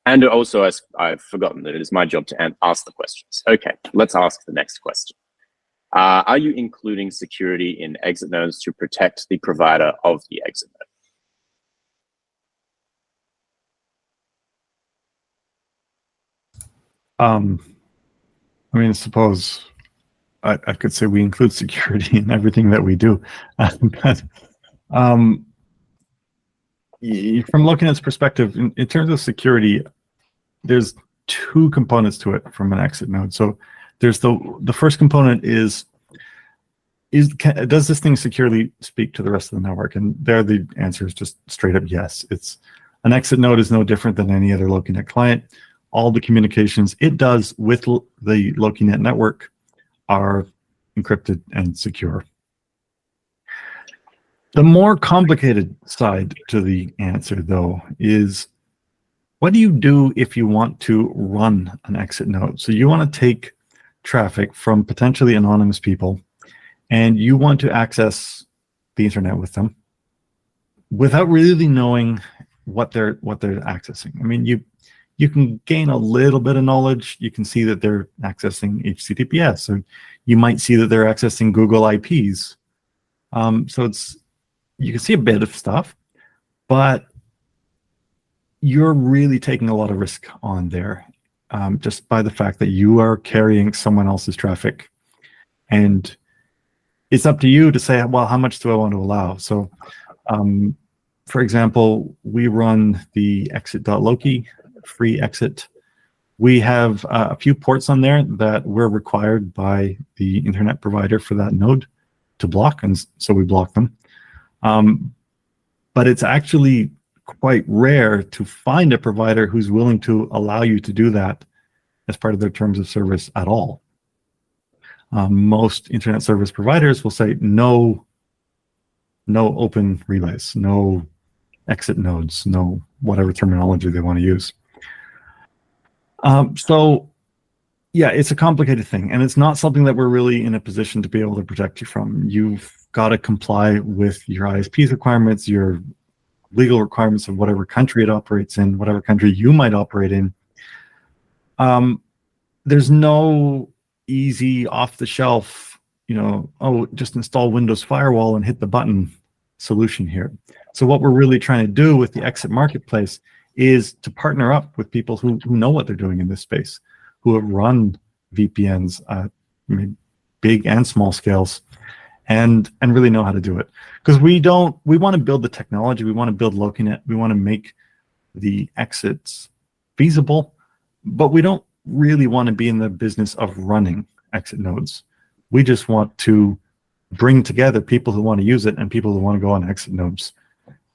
And also, I've forgotten that it is my job to ask the questions. Okay, let's ask the next question. Are you including security in exit nodes to protect the provider of the exit node? I mean, suppose I could say we include security in everything that we do. But from Lokinet's perspective, in terms of security, there's two components to it from an exit node. So there's the first component is does this thing securely speak to the rest of the network? And there the answer is just straight up yes. It's an exit node is no different than any other Lokinet client. All the communications it does with the Lokinet network are encrypted and secure. The more complicated side to the answer, though, is what do you do if you want to run an exit node? So you want to take traffic from potentially anonymous people, and you want to access the internet with them without really knowing what they're accessing. I mean, you can gain a little bit of knowledge. You can see that they're accessing HTTPS, so you might see that they're accessing Google IPs. So you can see a bit of stuff, but you're really taking a lot of risk on there, just by the fact that you are carrying someone else's traffic, and it's up to you to say, well, how much do I want to allow? So, for example, we run the exit.loki free exit. We have a few ports on there that we're required by the internet provider for that node to block, and so we block them. But it's actually quite rare to find a provider who's willing to allow you to do that as part of their terms of service at all. Most internet service providers will say no open relays, no exit nodes, no whatever terminology they want to use. So yeah, it's a complicated thing, and it's not something that we're really in a position to be able to protect you from. You've got to comply with your ISP's requirements, your legal requirements of whatever country it operates in, whatever country you might operate in. There's no easy off-the-shelf, just install Windows Firewall and hit the button solution here. So what we're really trying to do with the exit marketplace is to partner up with people who know what they're doing in this space, who have run VPNs at big and small scales, and really know how to do it. Because we want to build the technology, we want to build Lokinet, we want to make the exits feasible, but we don't really want to be in the business of running exit nodes. We just want to bring together people who want to use it and people who want to go on exit nodes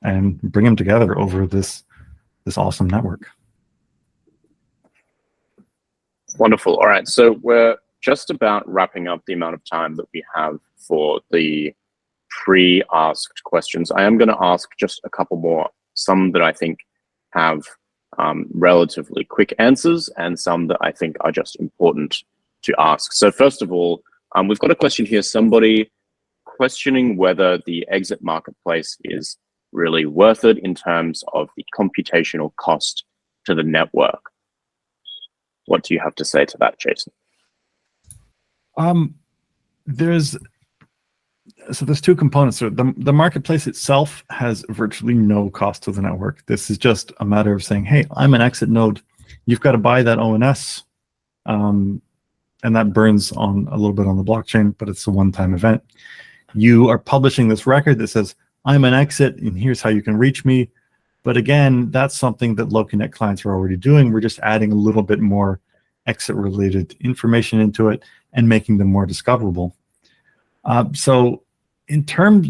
and bring them together over this awesome network. Wonderful. All right, so we're just about wrapping up the amount of time that we have for the pre-asked questions. I am going to ask just a couple more, some that I think have relatively quick answers and some that I think are just important to ask. So first of all, we've got a question here, somebody questioning whether the exit marketplace is really worth it in terms of the computational cost to the network. What do you have to say to that, Jason? There's two components. So the marketplace itself has virtually no cost to the network. This is just a matter of saying, hey, I'm an exit node. You've got to buy that ONS, and that burns on a little bit on the blockchain, but it's a one-time event. you are publishing this record that says, I'm an exit, and here's how you can reach me. But again, that's something that Lokinet clients are already doing. We're just adding a little bit more exit-related information into it and making them more discoverable. So in terms,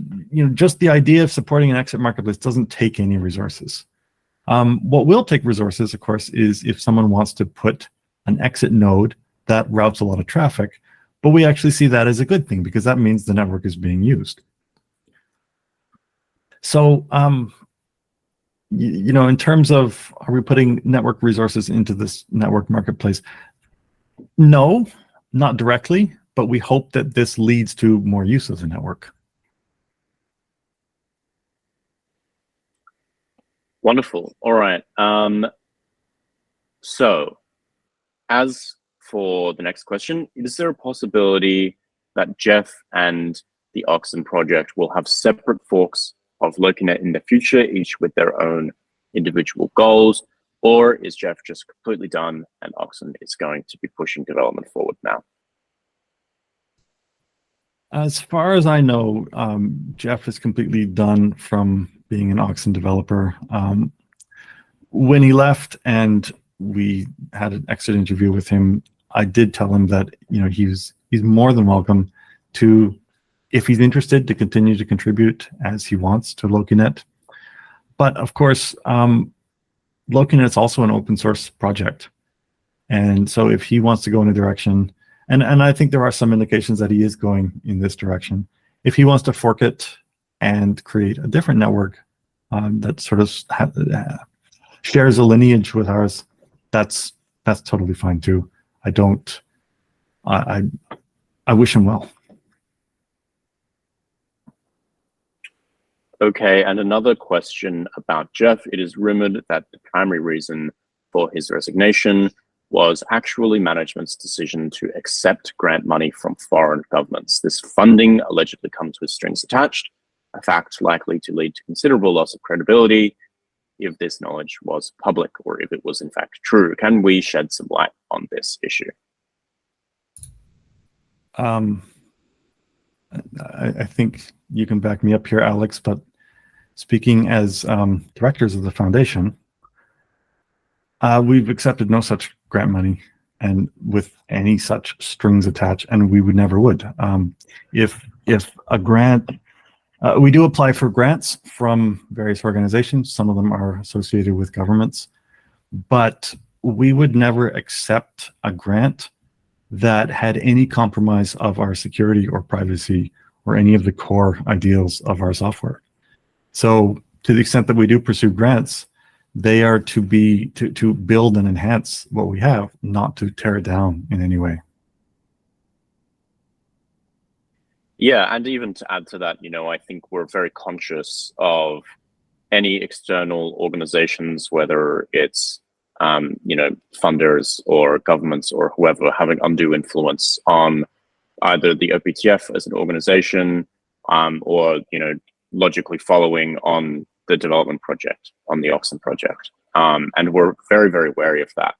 just the idea of supporting an exit marketplace doesn't take any resources. What will take resources, of course, is if someone wants to put an exit node that routes a lot of traffic, but we actually see that as a good thing because that means the network is being used. So, in terms of, are we putting network resources into this network marketplace? No, not directly, but we hope that this leads to more use of the network. Wonderful. All right. So as for the next question, is there a possibility that Jeff and the Oxen project will have separate forks of Lokinet in the future, each with their own individual goals? Or is Jeff just completely done and Oxen is going to be pushing development forward now? As far as I know, Jeff is completely done from being an Oxen developer. When he left and we had an exit interview with him, I did tell him that he's more than welcome to, if he's interested, to continue to contribute as he wants to Lokinet. But of course, Lokinet is also an open source project, and so if he wants to go in a direction, and I think there are some indications that he is going in this direction, if he wants to fork it and create a different network that sort of shares a lineage with ours, that's totally fine too. I wish him well. Okay, and another question about Jeff. It is rumored that the primary reason for his resignation was actually management's decision to accept grant money from foreign governments. This funding allegedly comes with strings attached, a fact likely to lead to considerable loss of credibility if this knowledge was public or if it was in fact true. Can we shed some light on this issue? I think you can back me up here, Alex, but speaking as directors of the foundation, we've accepted no such grant money and with any such strings attached, and we never would. If a grant, we do apply for grants from various organizations. Some of them are associated with governments, but we would never accept a grant that had any compromise of our security or privacy or any of the core ideals of our software. So to the extent that we do pursue grants, they are to build and enhance what we have, not to tear it down in any way. Yeah, and even to add to that, I think we're very conscious of any external organizations, whether it's funders or governments or whoever, having undue influence on either the OPTF as an organization or logically following on the development project, on the Oxen project. And we're very, very wary of that.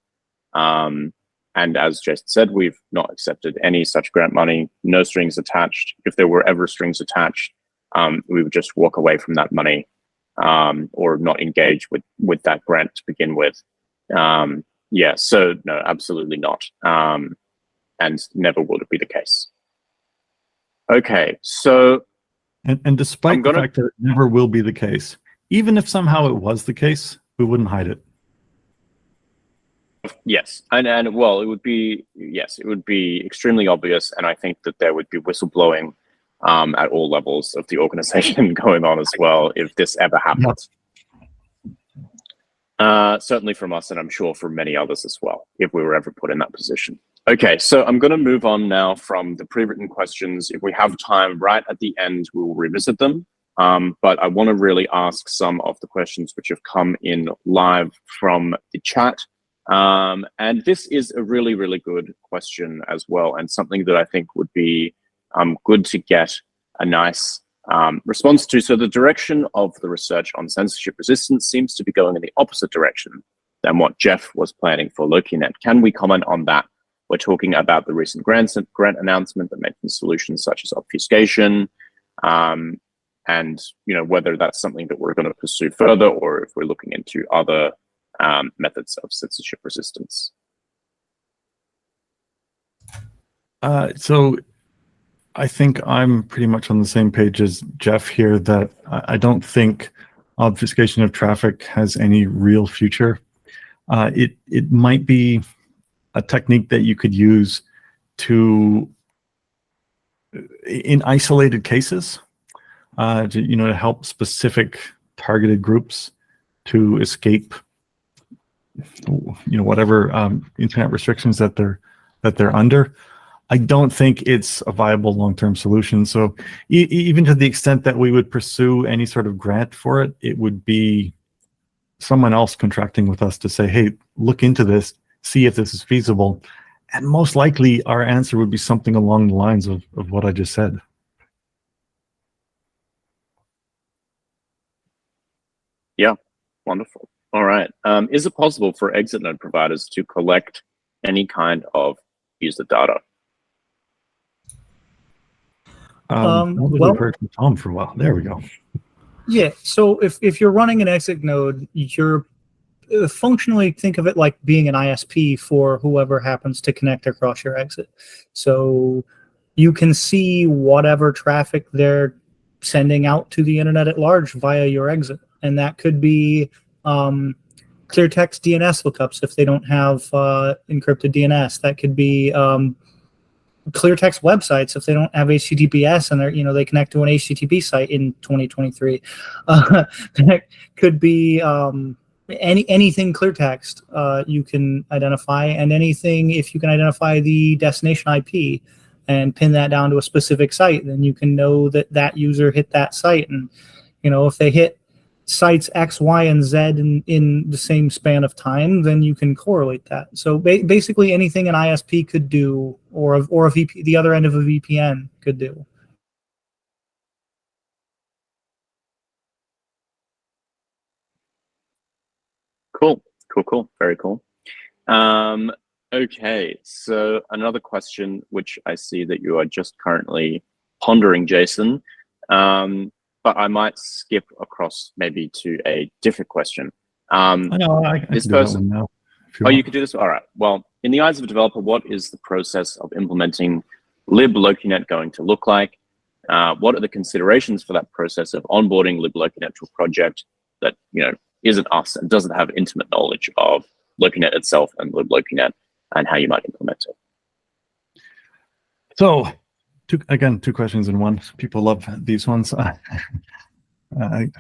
And as Jason said, we've not accepted any such grant money, no strings attached. If there were ever strings attached, we would just walk away from that money or not engage with that grant to begin with. Yeah, so no, absolutely not. And never will it be the case. Okay, so... And despite the fact that it never will be the case, even if somehow it was the case, we wouldn't hide it. Yes, and well, it would be extremely obvious, and I think that there would be whistleblowing at all levels of the organization going on as well if this ever happens. Certainly from us, and I'm sure from many others as well, if we were ever put in that position. Okay, so I'm going to move on now from the pre-written questions. If we have time right at the end, we will revisit them. But I want to really ask some of the questions which have come in live from the chat. And this is a really, really good question as well, and something that I think would be good to get a nice response to. So the direction of the research on censorship resistance seems to be going in the opposite direction than what Jeff was planning for Lokinet. Can we comment on that? We're talking about the recent grant announcement that mentions solutions such as obfuscation, and whether that's something that we're going to pursue further, or if we're looking into other methods of censorship resistance. So I think I'm pretty much on the same page as Jeff here, that I don't think obfuscation of traffic has any real future. It might be a technique that you could use in isolated cases, to help specific targeted groups to escape, whatever internet restrictions that they're under. I don't think it's a viable long-term solution. So even to the extent that we would pursue any sort of grant for it, it would be someone else contracting with us to say, hey, look into this, see if this is feasible. And most likely our answer would be something along the lines of what I just said. Yeah, wonderful. All right. Is it possible for exit node providers to collect any kind of user data? We've heard from Tom for a while. There we go. Yeah. So if you're running an exit node, you're functionally, think of it like being an ISP for whoever happens to connect across your exit. So you can see whatever traffic they're sending out to the internet at large via your exit, and that could be clear text DNS lookups if they don't have encrypted DNS. That could be clear text websites if they don't have HTTPS and they connect to an HTTP site in 2023. That could be anything clear text you can identify, and anything, if you can identify the destination IP and pin that down to a specific site, then you can know that user hit that site. And if they hit sites X, Y, and Z in the same span of time, then you can correlate that. So basically anything an ISP could do, or a VP, the other end of a VPN could do. Cool. Very cool. Okay, so another question, which I see that you are just currently pondering, Jason, but I might skip across maybe to a different question. I know, I can do that one now. You could do this? All right. Well, in the eyes of a developer, what is the process of implementing liblokinet going to look like? What are the considerations for that process of onboarding liblokinet to a project that isn't us and doesn't have intimate knowledge of Lokinet itself and liblokinet, and how you might implement it? So, two questions in one. People love these ones. I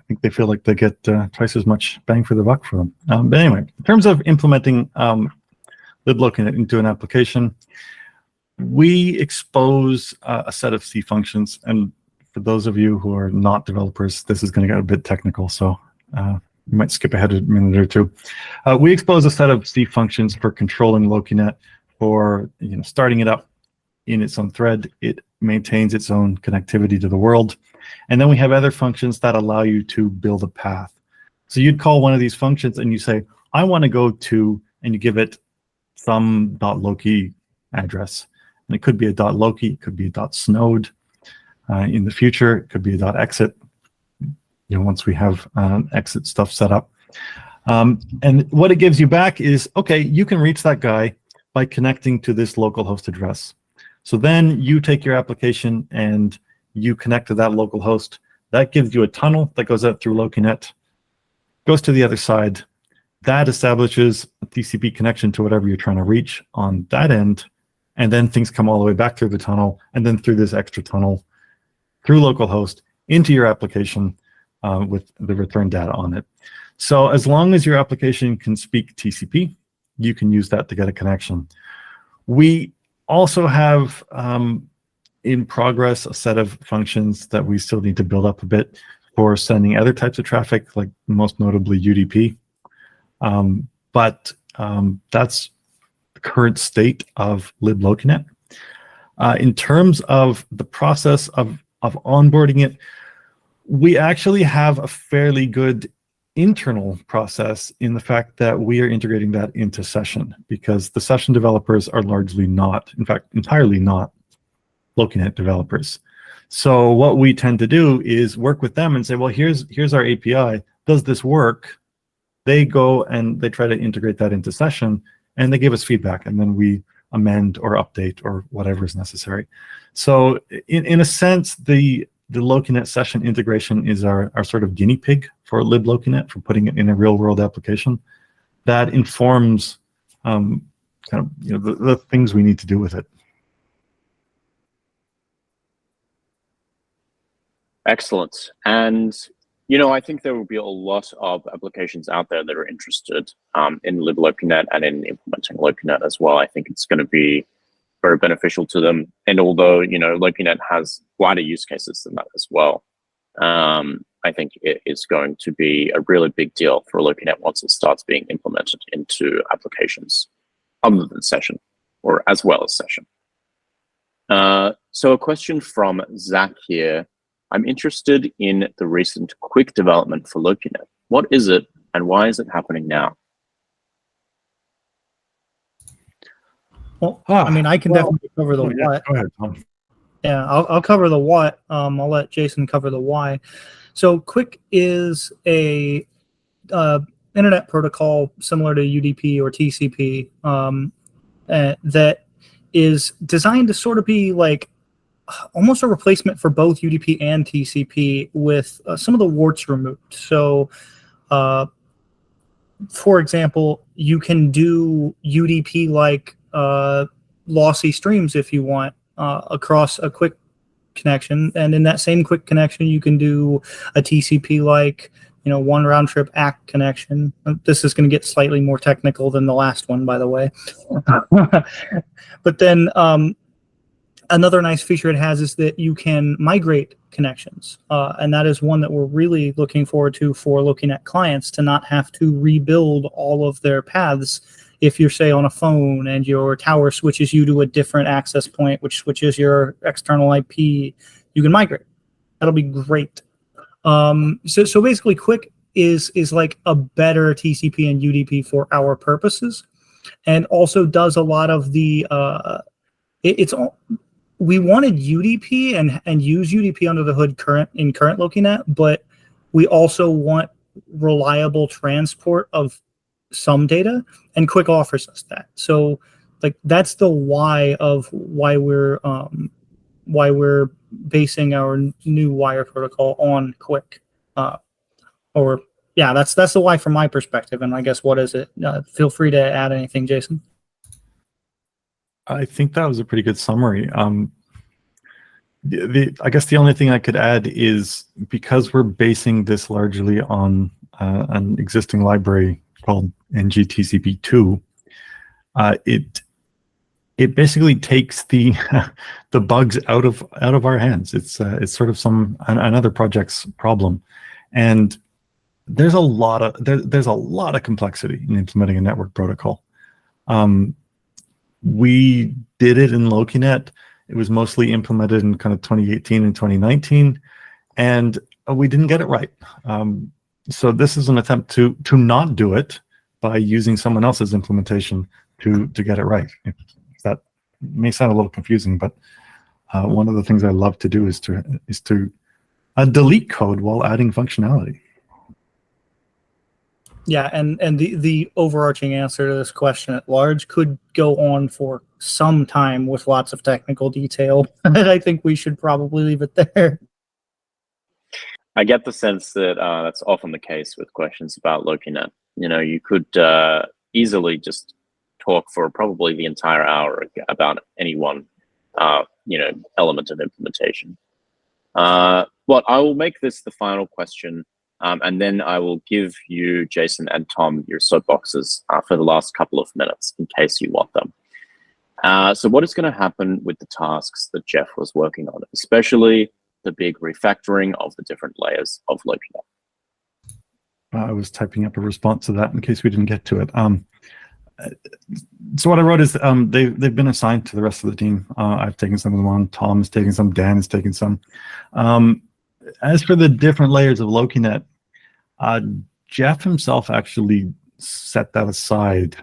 think they feel like they get twice as much bang for the buck for them. But anyway, in terms of implementing liblokinet into an application, we expose a set of C functions. And for those of you who are not developers, this is going to get a bit technical, so you might skip ahead a minute or two. We expose a set of C functions for controlling Lokinet, for starting it up in its own thread. It maintains its own connectivity to the world. And then we have other functions that allow you to build a path. So you'd call one of these functions and you say, I want to go to, and you give it some .loki address. And it could be a .loki, it could be a .snode. In the future, it could be a .exit, once we have exit stuff set up. And what it gives you back is, okay, you can reach that guy by connecting to this local host address. So then you take your application and you connect to that local host. That gives you a tunnel that goes out through Lokinet, goes to the other side. That establishes a TCP connection to whatever you're trying to reach on that end. And then things come all the way back through the tunnel, and then through this extra tunnel, through localhost, into your application with the return data on it. So as long as your application can speak TCP, you can use that to get a connection. We also have in progress a set of functions that we still need to build up a bit for sending other types of traffic, like most notably UDP. But that's the current state of liblokinet. In terms of the process of onboarding it, we actually have a fairly good internal process in the fact that we are integrating that into Session, because the Session developers are largely not, in fact, entirely not Lokinet developers. So what we tend to do is work with them and say, well, here's our API. Does this work? They go and they try to integrate that into session, and they give us feedback, and then we amend or update or whatever is necessary. So in a sense, the Lokinet session integration is our sort of guinea pig for liblokinet, for putting it in a real world application that informs kind of the things we need to do with it. Excellent. And I think there will be a lot of applications out there that are interested in liblokinet and in implementing Lokinet as well. I think it's going to be very beneficial to them. And although, Lokinet has wider use cases than that as well, I think it is going to be a really big deal for Lokinet once it starts being implemented into applications other than session, or as well as session. So a question from Zach here. I'm interested in the recent quick development for Lokinet. What is it, and why is it happening now? Well, I mean, I can definitely cover the what. Go ahead, Tom. Yeah, I'll cover the what. I'll let Jason cover the why. So Quick is a internet protocol similar to UDP or TCP that is designed to sort of be like almost a replacement for both UDP and TCP with some of the warts removed. So, for example, you can do UDP-like lossy streams if you want across a quick connection, and in that same quick connection, you can do a TCP-like, one round trip ACK connection. This is going to get slightly more technical than the last one, by the way. But then another nice feature it has is that you can migrate connections, and that is one that we're really looking forward to for Lokinet clients, to not have to rebuild all of their paths. If you're, say, on a phone and your tower switches you to a different access point, which switches your external IP, you can migrate. That'll be great. So basically, Quick is like a better TCP and UDP for our purposes, and also does a lot of the we wanted UDP and use UDP under the hood in current Lokinet, but we also want reliable transport of some data, and Quick offers us that. So like that's the why of why we're basing our new wire protocol on Quick. That's the why from my perspective. And I guess what is it? Feel free to add anything, Jason. I think that was a pretty good summary. I guess the only thing I could add is, because we're basing this largely on an existing library called ngTCP2, it basically takes the the bugs out of our hands. It's sort of another project's problem, and there's a lot of complexity in implementing a network protocol. We did it in Lokinet. It was mostly implemented in kind of 2018 and 2019, and we didn't get it right. So this is an attempt to not do it by using someone else's implementation to get it right. That may sound a little confusing, but one of the things I love to do is to delete code while adding functionality. Yeah, and the overarching answer to this question at large could go on for some time with lots of technical detail, and I think we should probably leave it there. I get the sense that that's often the case with questions about Lokinet. You could easily just talk for probably the entire hour about any one, element of implementation. But I will make this the final question, and then I will give you, Jason and Tom, your soapboxes for the last couple of minutes in case you want them. So what is going to happen with the tasks that Jeff was working on, especially the big refactoring of the different layers of Lokinet? I was typing up a response to that in case we didn't get to it. So what I wrote is they've been assigned to the rest of the team. I've taken some of them on. Tom has taken some. Dan has taken some. As for the different layers of Lokinet, Jeff himself actually set that aside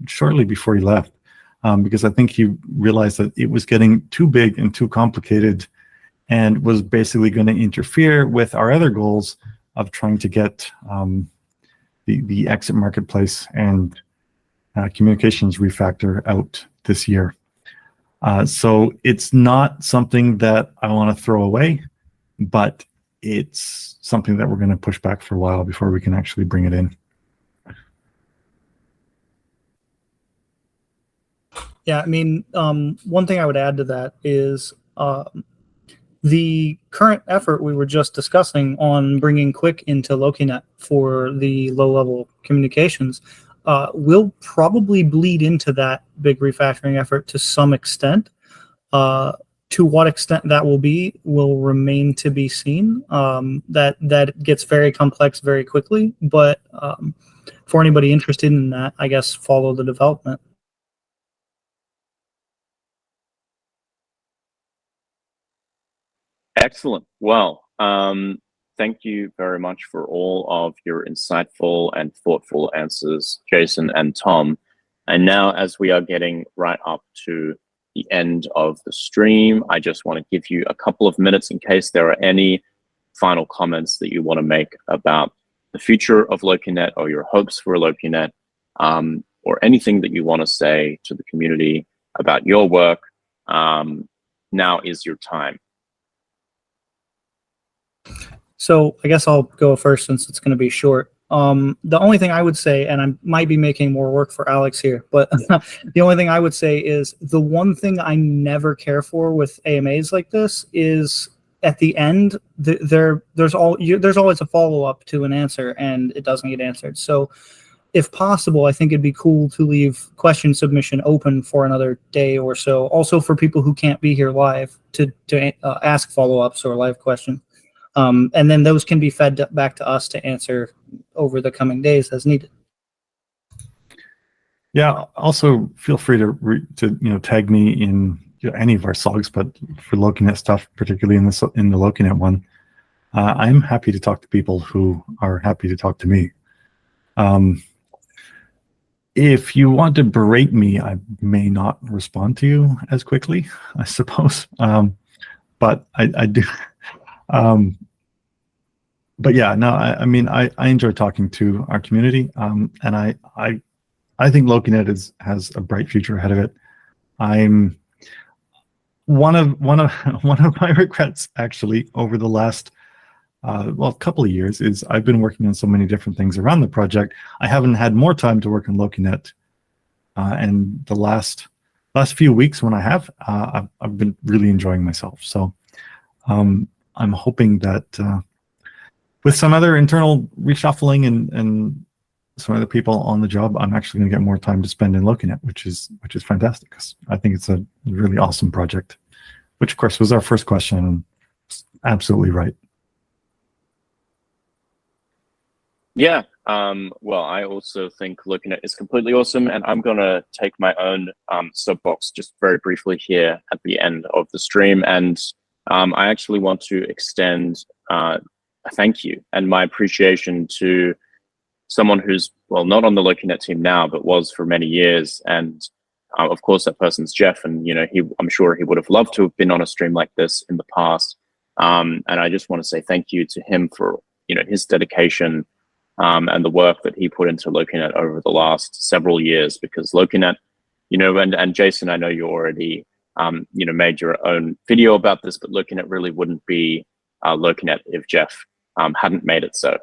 shortly before he left, because I think he realized that it was getting too big and too complicated, and was basically going to interfere with our other goals of trying to get the exit marketplace and communications refactor out this year. So it's not something that I want to throw away, but it's something that we're going to push back for a while before we can actually bring it in. Yeah, I mean, one thing I would add to that is the current effort we were just discussing on bringing Quick into Lokinet for the low-level communications will probably bleed into that big refactoring effort to some extent. To what extent that will be will remain to be seen. That gets very complex very quickly, but for anybody interested in that, I guess follow the development. Excellent. Well, thank you very much for all of your insightful and thoughtful answers, Jason and Tom. And now, as we are getting right up to the end of the stream, I just want to give you a couple of minutes in case there are any final comments that you want to make about the future of Lokinet or your hopes for Lokinet, or anything that you want to say to the community about your work. Now is your time. So I guess I'll go first since it's going to be short. The only thing I would say, and I might be making more work for Alex here, but the only thing I would say is the one thing I never care for with AMAs like this is at the end, there's always a follow-up to an answer and it doesn't get answered. So if possible, I think it'd be cool to leave question submission open for another day or so. Also for people who can't be here live to ask follow-ups or live questions. And then those can be fed back to us to answer over the coming days as needed. Yeah. Also, feel free to tag me in any of our slogs, but for Lokinet stuff, particularly in the Lokinet one, I'm happy to talk to people who are happy to talk to me. If you want to berate me, I may not respond to you as quickly, I suppose. But I do. But yeah, no, I mean, I enjoy talking to our community, and I think Lokinet has a bright future ahead of it. I'm one of my regrets actually over the last couple of years is I've been working on so many different things around the project. I haven't had more time to work on Lokinet, and the last few weeks when I have, I've been really enjoying myself. So I'm hoping that with some other internal reshuffling and some other people on the job, I'm actually going to get more time to spend in Lokinet, which is fantastic because I think it's a really awesome project, which of course was our first question, and absolutely right. Yeah. Well, I also think Lokinet is completely awesome, and I'm going to take my own soapbox just very briefly here at the end of the stream. And I actually want to extend a thank you and my appreciation to someone who's, well, not on the Lokinet team now, but was for many years. And of course, that person's Jeff. And, I'm sure he would have loved to have been on a stream like this in the past. And I just want to say thank you to him for, his dedication and the work that he put into Lokinet over the last several years, because Lokinet, and Jason, I know you already, made your own video about this, but Lokinet really wouldn't be Lokinet if Jeff hadn't made it so.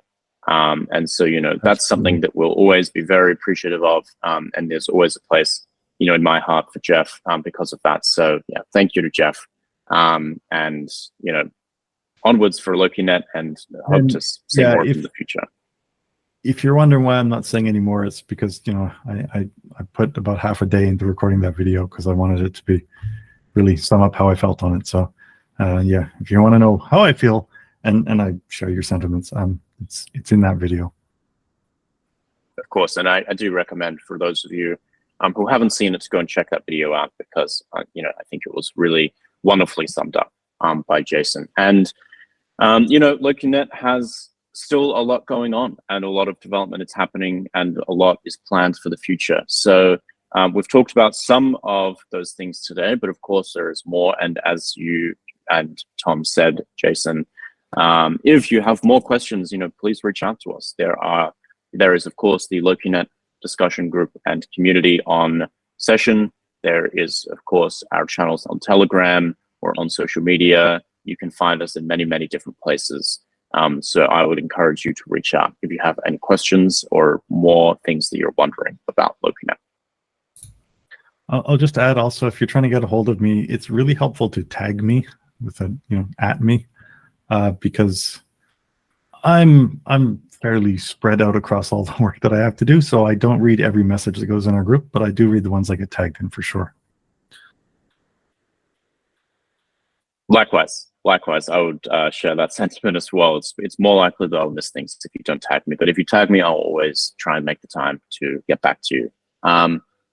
And so, that's something that we'll always be very appreciative of. And there's always a place, in my heart for Jeff because of that. So yeah, thank you to Jeff. And, onwards for Lokinet, and hope to see more in the future. If you're wondering why I'm not saying anymore, it's because, I put about half a day into recording that video because I wanted it to be really sum up how I felt on it. So yeah, if you want to know how I feel and I share your sentiments, it's in that video. Of course, and I do recommend for those of you who haven't seen it to go and check that video out, because I think it was really wonderfully summed up by Jason. And Lokinet has still a lot going on and a lot of development is happening and a lot is planned for the future. So we've talked about some of those things today, but of course there is more. And as you and Tom said, Jason, if you have more questions, please reach out to us. There is, of course, the Lokinet discussion group and community on Session. There is, of course, our channels on Telegram or on social media. You can find us in many, many different places. So I would encourage you to reach out if you have any questions or more things that you're wondering about Lokinet. I'll just add also, if you're trying to get a hold of me, it's really helpful to tag me with a, at me, because I'm fairly spread out across all the work that I have to do. So I don't read every message that goes in our group, but I do read the ones I get tagged in for sure. Likewise, I would share that sentiment as well. It's more likely that I'll miss things if you don't tag me, but if you tag me, I'll always try and make the time to get back to you.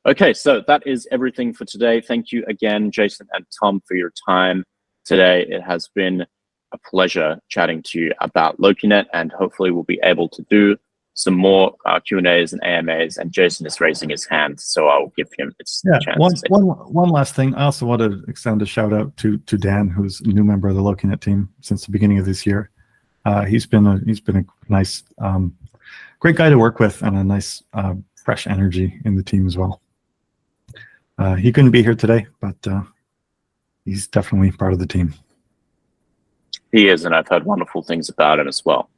Okay, so that is everything for today. Thank you again, Jason and Tom, for your time today. It has been a pleasure chatting to you about Lokinet, and hopefully we'll be able to do some more Q&As and AMAs, and Jason is raising his hand, so I'll give him its chance. One last thing. I also want to extend a shout out to Dan, who's a new member of the Lokinet team since the beginning of this year. He's been a nice, great guy to work with, and a nice fresh energy in the team as well. He couldn't be here today, but he's definitely part of the team. He is, and I've heard wonderful things about him as well.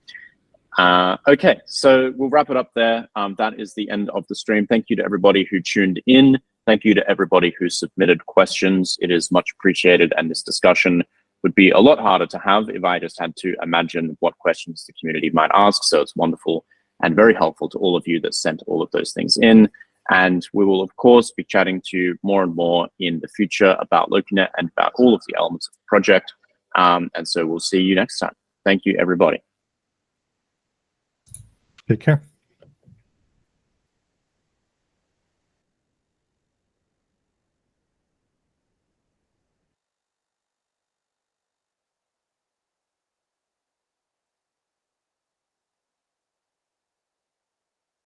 Okay, so we'll wrap it up there. That is the end of the stream. Thank you to everybody who tuned in. Thank you to everybody who submitted questions. It is much appreciated, and this discussion would be a lot harder to have if I just had to imagine what questions the community might ask. So it's wonderful and very helpful to all of you that sent all of those things in. And we will, of course, be chatting to you more and more in the future about Lokinet and about all of the elements of the project. And so we'll see you next time. Thank you, everybody. Take care.